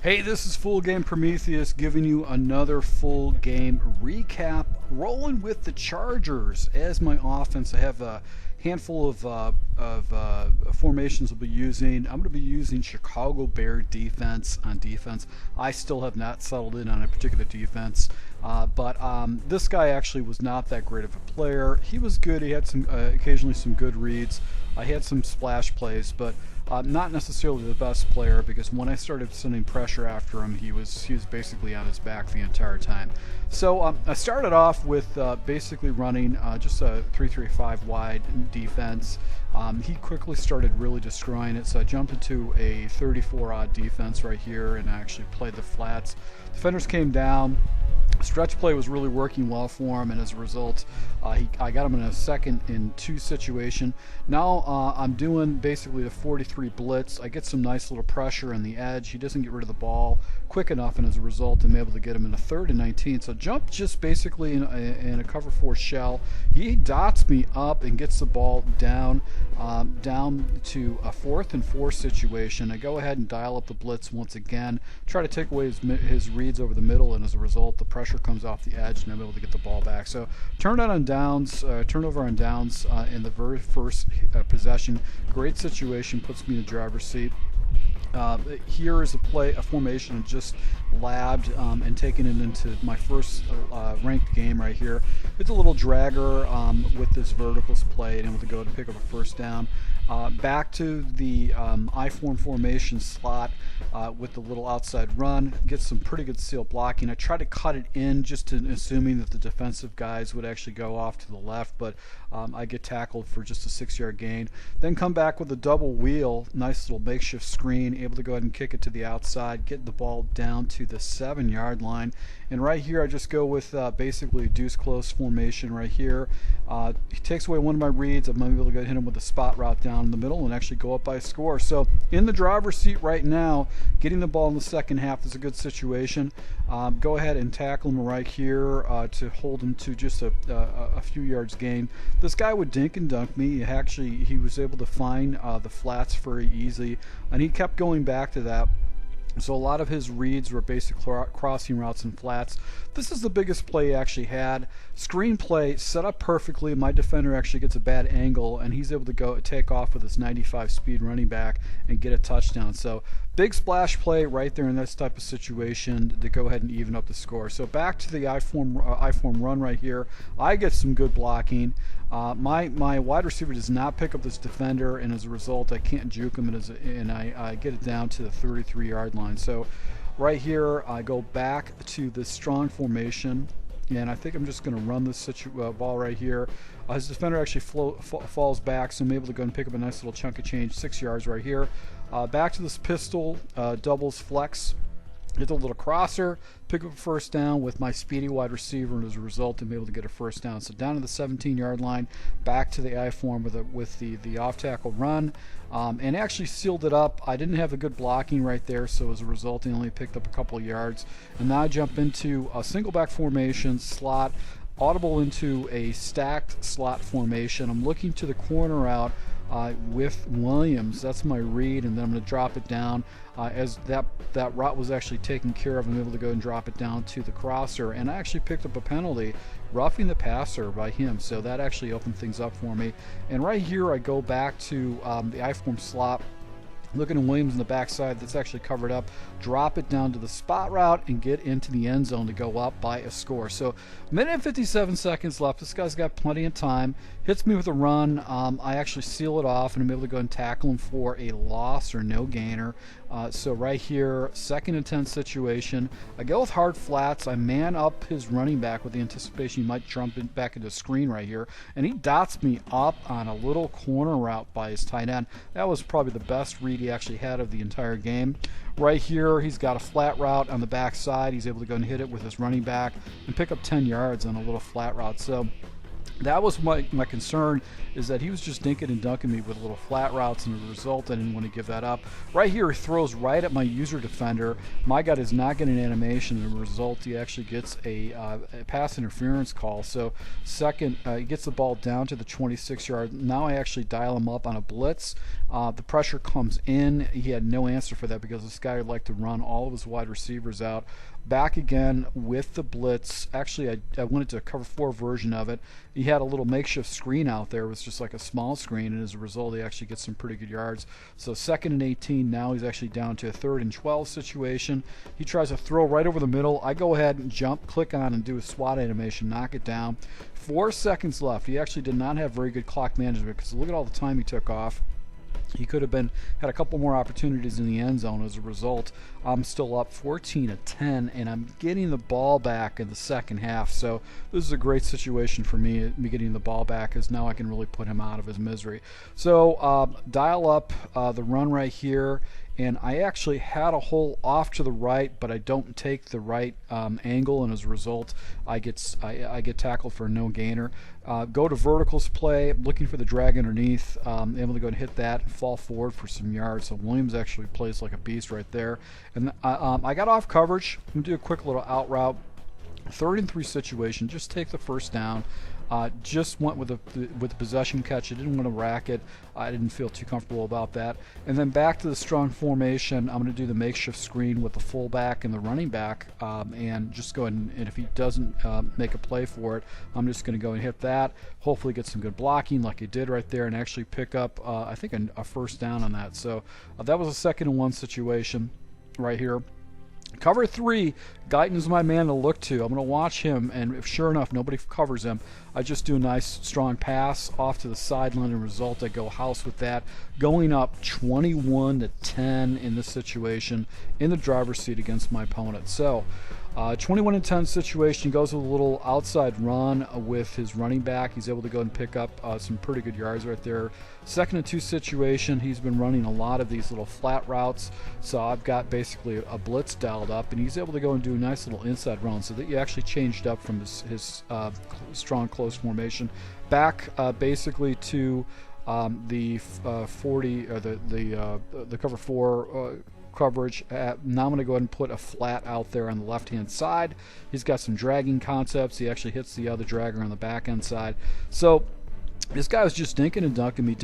Hey, this is Full Game Prometheus giving you another full game recap. Rolling with the Chargers as my offense. I have a handful of formations I'll be using. I'm going to be using Chicago Bear defense on defense. I still have not settled in on a particular defense, but this guy actually was not that great of a player. He was good. He had some occasionally some good reads. I had some splash plays, but not necessarily the best player, because when I started sending pressure after him, he was basically on his back the entire time. So I started off with basically running just a 3-3-5 wide defense. He quickly started really destroying it, so I jumped into a 34-odd defense right here, and I actually played the flats. Defenders came down. Stretch play was really working well for him, and as a result, I got him in a 2nd and 2 situation. Now I'm doing basically a 43 blitz. I get some nice little pressure on the edge. He doesn't get rid of the ball quick enough, and as a result, I'm able to get him in a 3rd and 19. So jump just basically in a cover 4 shell. He dots me up and gets the ball down to a 4th and 4 situation. I go ahead and dial up the blitz once again, try to take away his reads over the middle, and as a result, the pressure comes off the edge, and I'm able to get the ball back. So turnover on downs in the very first possession. Great situation, puts me in the driver's seat. Here is a formation I just labbed and taken it into my first ranked game right here. It's a little dragger with this verticals play, and able to go to pick up a first down. Back to the I-form formation slot with the little outside run. Get some pretty good seal blocking. I try to cut it in just assuming that the defensive guys would actually go off to the left, but I get tackled for just a 6-yard gain. Then come back with a double wheel, nice little makeshift screen, able to go ahead and kick it to the outside, get the ball down to the 7-yard line. And right here I just go with basically a deuce close formation right here. He takes away one of my reads. I'm able to go hit him with a spot route down in the middle and actually go up by a score. So in the driver's seat right now, getting the ball in the second half is a good situation. Go ahead and tackle him right here to hold him to just a few yards gain. This guy would dink and dunk me. He was able to find the flats very easy, and he kept going back to that. So a lot of his reads were basic crossing routes and flats. This is the biggest play he actually had. Screenplay set up perfectly. My defender actually gets a bad angle, and he's able to take off with his 95 speed running back and get a touchdown. So big splash play right there in this type of situation to go ahead and even up the score. So back to the I-form run right here. I get some good blocking. My wide receiver does not pick up this defender, and as a result, I can't juke him, and I get it down to the 33-yard line. So right here, I go back to this strong formation, and I think I'm just going to run this ball right here. His defender actually falls back, so I'm able to go and pick up a nice little chunk of change, 6 yards right here. Back to this pistol, doubles flex. Get a little crosser, pick up a first down with my speedy wide receiver, and as a result, I'm able to get a first down. So down to the 17-yard line, back to the I-form with the off-tackle run, and actually sealed it up. I didn't have a good blocking right there, so as a result, I only picked up a couple of yards. And now I jump into a single back formation, slot, audible into a stacked slot formation. I'm looking to the corner out with Williams. That's my read, and then I'm going to drop it down. As that route was actually taken care of, I'm able to go and drop it down to the crosser, and I actually picked up a penalty, roughing the passer by him, so that actually opened things up for me. And right here I go back to the I-form slot, looking at Williams in the backside that's actually covered up, drop it down to the spot route and get into the end zone to go up by a score. So minute and 57 seconds left. This guy's got plenty of time. Hits me with a run. I actually seal it off, and I'm able to go and tackle him for a loss or no gainer. So right here, 2nd and 10 situation. I go with hard flats. I man up his running back with the anticipation he might jump back into screen right here, and he dots me up on a little corner route by his tight end. That was probably the best read he actually had of the entire game. Right here, he's got a flat route on the backside. He's able to go and hit it with his running back and pick up 10 yards on a little flat route. So That was my concern, is that he was just dinking and dunking me with little flat routes, and as a result, I didn't want to give that up. Right here, he throws right at my user defender. My guy does not get an animation, and as a result, he actually gets a pass interference call. So second, he gets the ball down to the 26-yard. Now I actually dial him up on a blitz. The pressure comes in. He had no answer for that because this guy would like to run all of his wide receivers out. Back again with the blitz. Actually, I went into a cover 4 version of it. He had a little makeshift screen out there. It was just like a small screen, and as a result, he actually gets some pretty good yards. So 2nd and 18. Now he's actually down to a 3rd and 12 situation. He tries to throw right over the middle. I go ahead and jump, click on, and do a SWAT animation, knock it down. 4 seconds left. He actually did not have very good clock management because look at all the time he took off. He could have had a couple more opportunities in the end zone. As a result, I'm still up 14-10, and I'm getting the ball back in the second half. So this is a great situation for me getting the ball back, because now I can really put him out of his misery. So dial up the run right here. And I actually had a hole off to the right, but I don't take the right angle, and as a result, I get tackled for a no gainer. Go to verticals play, looking for the drag underneath, able to go and hit that and fall forward for some yards. So Williams actually plays like a beast right there. And I got off coverage. I'm gonna do a quick little out route. 3rd and 3 situation. Just take the first down. Just went with the possession catch. I didn't want to rack it. I didn't feel too comfortable about that. And then back to the strong formation. I'm going to do the makeshift screen with the fullback and the running back, and just go ahead and if he doesn't make a play for it, I'm just going to go and hit that. Hopefully get some good blocking like he did right there, and actually pick up I think a first down on that. So that was a 2nd and 1 situation right here. Cover 3, Guyton's my man to look to. I'm going to watch him, and if sure enough nobody covers him, I just do a nice strong pass off to the sideline, and result I go house with that, going up 21-10 in this situation in the driver's seat against my opponent. So 21-10 situation, goes with a little outside run with his running back. He's able to go and pick up some pretty good yards right there. 2nd and 2 situation, he's been running a lot of these little flat routes, so I've got basically a blitz dialed up, and he's able to go and do a nice little inside run, so that he actually changed up from his strong close formation back basically to the 40 or the cover 4 coverage. Now I'm going to go ahead and put a flat out there on the left hand side. He's got some dragging concepts. He actually hits the other dragger on the back end side. So this guy was just dinking and dunking me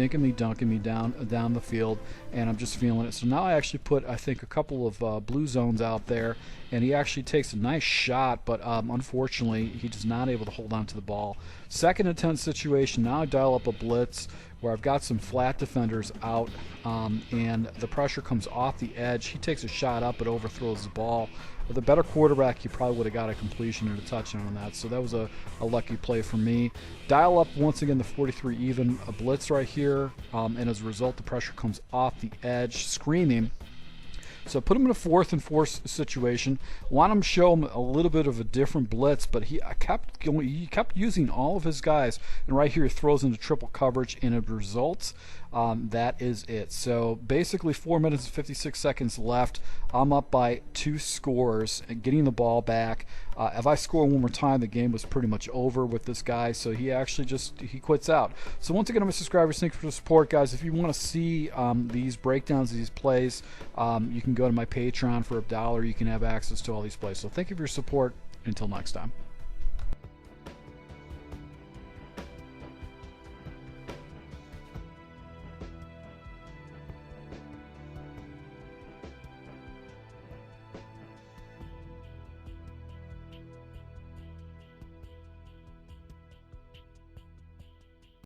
down the field, and I'm just feeling it. So now I actually put, I think, a couple of blue zones out there, and he actually takes a nice shot, but unfortunately he is not able to hold on to the ball. 2nd and 10 situation, now I dial up a blitz where I've got some flat defenders out, and the pressure comes off the edge. He takes a shot up but overthrows the ball. With a better quarterback, he probably would have got a completion and a touchdown on that. So that was a lucky play for me. Dial up once again the 43 even, a blitz right here, and as a result the pressure comes off the edge, screaming. So put him in a 4th and 4 situation. Want him to show him a little bit of a different blitz, but he kept using all of his guys. And right here he throws into triple coverage, and as a result, that is it. So basically 4 minutes and 56 seconds left. I'm up by 2 scores and getting the ball back. If I score one more time, the game was pretty much over with this guy. So he actually he quits out. So once again, my subscribers, thank you for the support, guys. If you want to see these breakdowns of these plays, you can go to my Patreon for $1. You can have access to all these plays. So thank you for your support. Until next time.